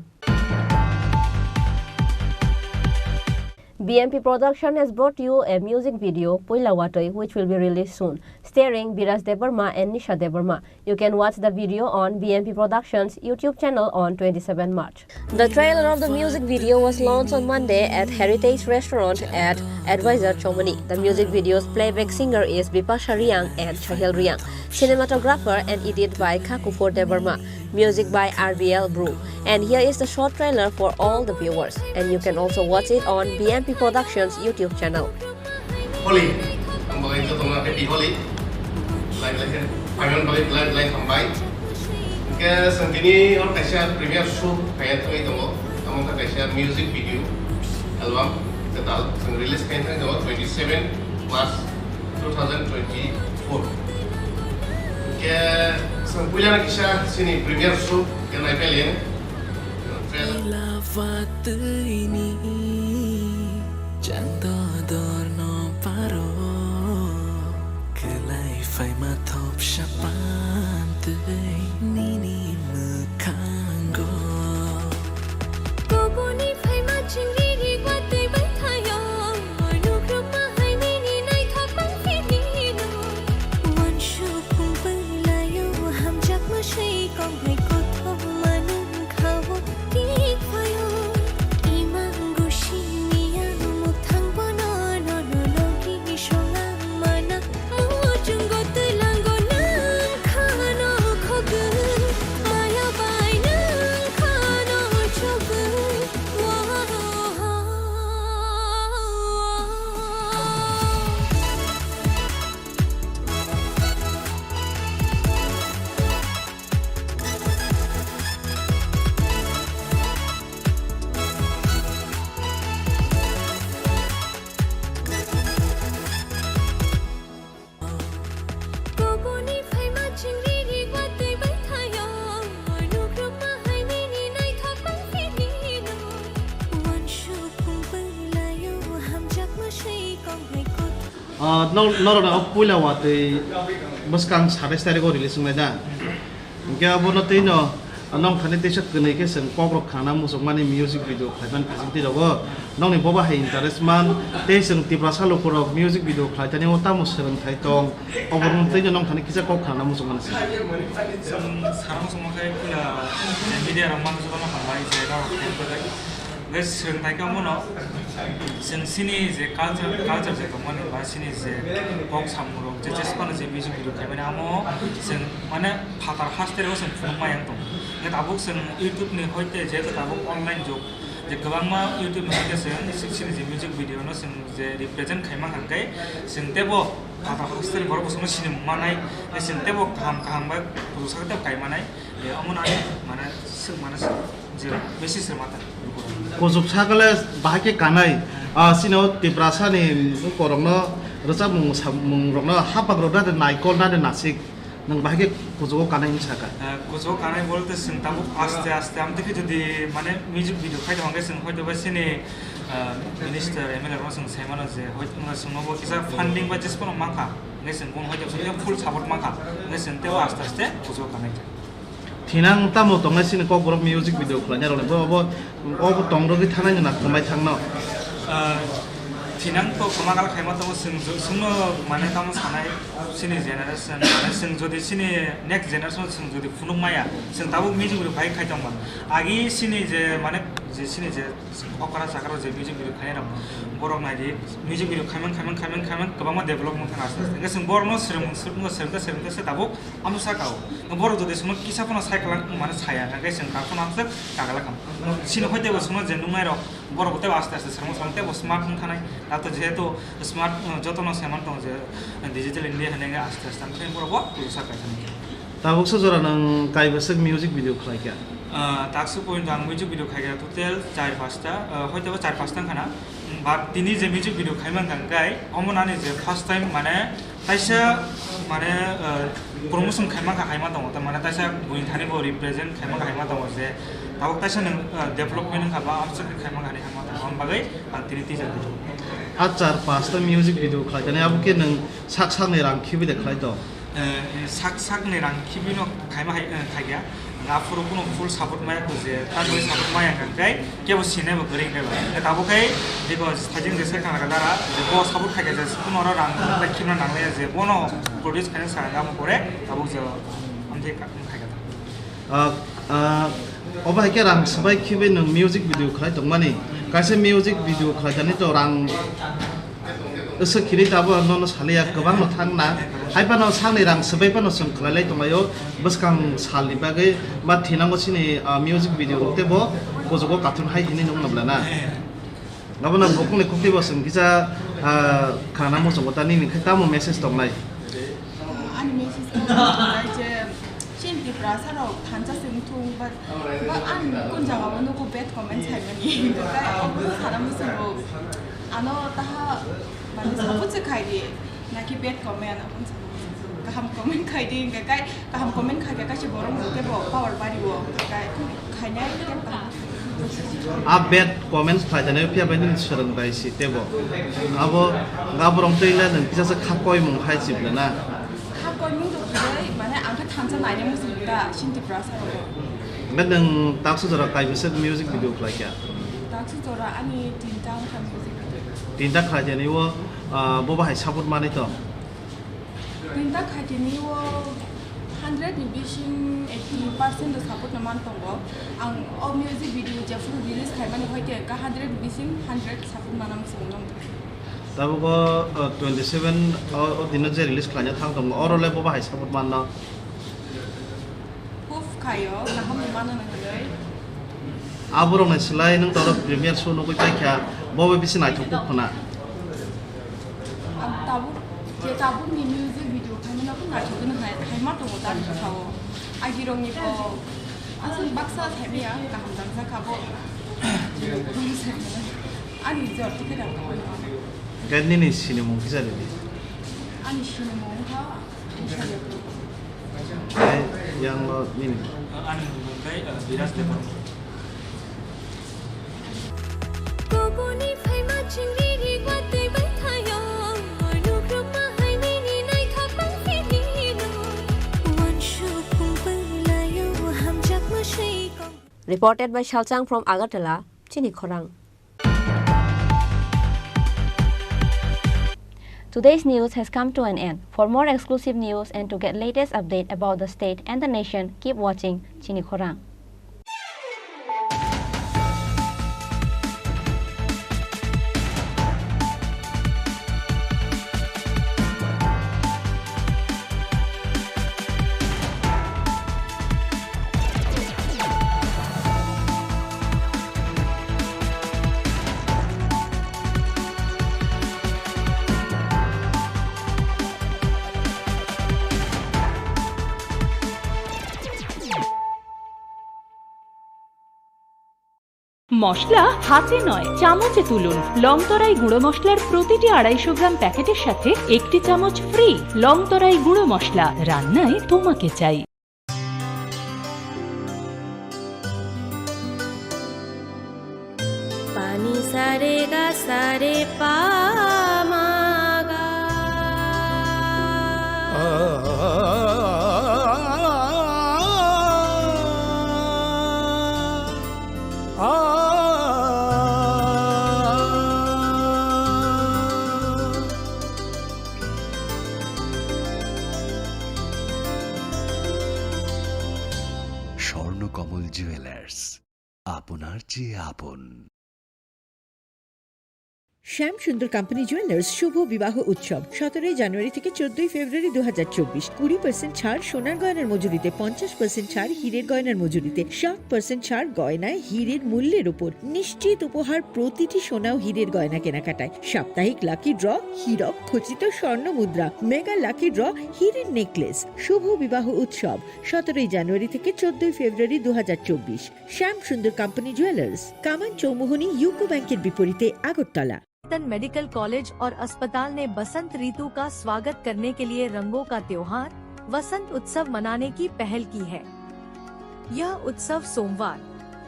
BMP Production has brought you a music video, Poila Watoi, which will be released soon, starring Biraj Devarma and Nisha Devarma. You can watch the video on BMP Productions YouTube channel on 27 March. The trailer of the music video was launched on Monday at Heritage Restaurant at Advisor Chomani. The music video's playback singer is Bipasha Riang and Chahil Riang. Cinematographer and edit by Kakufor Devarma. Music by RBL Brew. And here is the short trailer for all the viewers. And you can also watch it on BMP Productions YouTube channel. Holy, I'm going to happy Holy. Like I'm going to like combine. Because ini orang kasih premier show kayak tu itu, kamu kasih music video album total, yang rilis kayak itu 27 March 2024. Ke sempulang kisah sini premier show yang naik pelin. Lafat ini jangan dorno paro, kelai fai matop shapan nini mekanggo. Koboni fai machingi guatai baitayo, nukrama hai nini nai thapang finino. Wanshu pung belayo hamjak masai kong hai kothom manung khawo tikhayo. Imang gushini yang muthang bono no no logi shongang mana mujung gotelang gonang khano khogu maya bai nang khano chogu Koboni fai machingi guatai baitayo, nukrama hai nini nai thapang finino. Wanshu pung belayo hamjak masai kong hai kot. Nora Poila Watoi Muskang Sares Tarego release Meda. Gabonote no, along Sanitation Connections and Pogro Kana Musomani music video, Clayton presented over. Non in Boba interest man, Taste and Tibrasalo for music video, Clayton Otamus and Taitong, over Montagne non Tanikisa Kokana Musoman. Guys, mereka mana? Sini je culture je kamu ni, sini je pop samurok, je sepan je music video kayak mana amo, mana pakar khas terus film yang tu. Kita abuk YouTube ni hoite je kita abuk online job. Je kebang ma YouTube ni kita sini je music video no je represent kayak mana kai, tebo pakar khas terus baru pusing sini mana, tebo kaham baik pusing tebo kayak mana, amo nani mana je besi semata. Konsep sakale bahake kanai, sino tibrasa ni korongno, rasa mungrongno hapagrodna dan naikol na dan nasik, nang bahake konsep kanai ni saka. Konsep kanai bolte sentabu aste am teki jadi mana music video kayak orang kesini hoite besi ni minister MLA orang sing mana je hoite orang semua buat kisah funding baca sepuluh maka, ngeseng pun hoite semua full support maka, ngeseng tewa aste konsep kanai. Tinang tamu tongai sini kau group music video kelanya orang bawa tong rogi tanah ni nak kembali tang no. Tinang to kemagal kayak macam semua mana tamu sana sini generation, mana jadi sini next generation jadi funung maya, tahu music video baik kayak macam agi sini je mana sini je okara sakar je music video kayak ram borong naji music video kamen kebama development kan asal, enggak borong serem se tahu amu sakau, borong jadi semua kisah pun saya kelang mana saya, enggak kakon asal kagak kam, sini hoite semua jenungai ro borong hote aste serem tebo smart kan atau je itu smart joto no seman tong je digital India henengga aste tapi borong rusak kayak Tahu sejarah nang kai besar music video kelai kya. Taksu point ang music video kayak total 4-5 hoite 4-5 kana but tini je music video kaiman kan kai omonane je first time mana taisa mana promotion kaiman ka kaiman tong ta mana taisa buin thani bo represent kaiman ka kaiman tong je tahu taisa nang development ka ba after kaiman ka ni kaiman tong bagai tini ti je Acar pasta music video kelai kya. Abu ke nang sak ni rang kibi de kelai do. sak ni rang kibi no kaima kayak afuru kuno full support maya kuje tan boi support maya kan kai kebo sine bo gring kai ba tabo kai because thajing de sai kana dara je bo support khai je kuno ra rang like kimna nang le je bono produce kai sa ga mo kore tabo je amte ka khai ga oba ke rang sabai khibe no music video khai tong mani kaise music video khai tani to rang ese khiri tabo no salia gobang no thangna haipa no sangni rang sabai pa no sung khlai tomayo baskang salni bagai ma thinango sini music video tebo bojogo katun hai hini nong nabla na ngabona bokung ne khokti bosum kisa khana mo jogotani ni khata mo message tong nai ani message tong je shin di prasa ro thancha sing thung but an kun jaga no ko bad comment hai mani ka abu khana mo so ano ta mane sabut se khai di na ki bad comment apun kaham comment khai di ga kaham comment khai ga che borong ke bo power bari wo ga khai nai ke ta bad comments khai tane pia ba ni sarang bai si tebo abo gaborong teila nang kisa sa khakoi mong khai chibla na khakoi mong do dai mane ang ka thancha nai ne musum da shin di prasa ro nang taksu jara kai bisa music video khai kya taksu jara ani tinta ka music tinta khai jani wo boba hai support mane to tinta khai jani wo 100 division 80% the support naman tongo ang all music video je full release khai mane hoite ka 100 division 100 support manam sunglam tabo ko 27 o dino je release khanya thang tong oro le boba hai support man na puf khayo na ham mana na lei aborong na slai nang toro premier show no ko kai kya boba bisi nai thok khona am tabu ni music video khai na ko na thok na hai ma to ta thawo agirong ni ko asan baksa thebia ka ham dang sa khabo ani jor to keda ko ganni ni cinema kisa de ani cinema ha yang lo ini ani kai biras de Kogoni phai ma chingri ri kwa tei bai thayo anu krama hai ni ni nai tha pang phi ni no wan shu kung bai la yo ham jak ma shei kong. Reported by Shalchang from Agartala, Chini Khorang. Today's news has come to an end. For more exclusive news and to get latest update about the state and the nation, keep watching Chini Khorang. মশলা হাতে নয় চামচে তুলুন লংতরাই গুঁড়ো মশলার প্রতিটি 250 গ্রাম প্যাকেটের সাথে একটি চামচ ফ্রি লংতরাই গুঁড়ো মশলা রান্নায় তোমাকে চাই पानी सारे गा सारे पा मा गा স্বর্ণকমল জুয়েলার্স আপনার চেয়ে আপন শ্যাম সুন্দর কোম্পানি জুয়েলার্স শুভ বিবাহ উৎসব 17 জানুয়ারি থেকে 14 ফেব্রুয়ারি 2024 20% ছাড় সোনার গয়নার মজুরিতে 50% ছাড় হীরের গয়নার মজুরিতে 60% ছাড় গয়নায় হীরের মূল্যের উপর নিশ্চিত উপহার প্রতিটি সোনা ও হীরের গয়না কেনাকাটায় সাপ্তাহিক লাকি ড্র হীরক খচিত স্বর্ণ মুদ্রা মেগা লাকি ড্র হীরের নেকলেস শুভ বিবাহ উৎসব 17 জানুয়ারি থেকে 14 ফেব্রুয়ারি 2024 শ্যাম সুন্দর কোম্পানি জুয়েলার্স কামান চৌমুহনী ইউকো ব্যাংকের বিপরীতে আগরতলা मेडिकल कॉलेज और अस्पताल ने बसंत ऋतु का स्वागत करने के लिए रंगों का त्योहार वसंत उत्सव मनाने की पहल की है। यह उत्सव सोमवार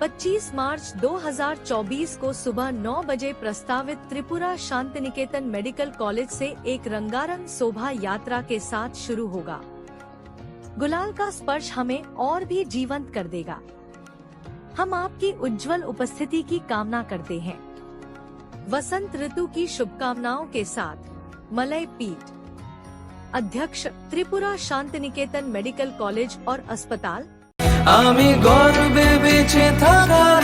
25 मार्च 2024 को सुबह 9 बजे प्रस्तावित त्रिपुरा शांति निकेतन मेडिकल कॉलेज से एक रंगारंग शोभा यात्रा के साथ शुरू होगा। गुलाल का स्पर्श हमें और भी जीवंत कर देगा। हम आपकी उज्जवल उपस्थिति की कामना करते हैं। वसंत ऋतु की शुभकामनाओं के साथ मलय पीठ, अध्यक्ष त्रिपुरा शांति निकेतन मेडिकल कॉलेज और अस्पताल। আমি গর্বে বেঁচে থাকার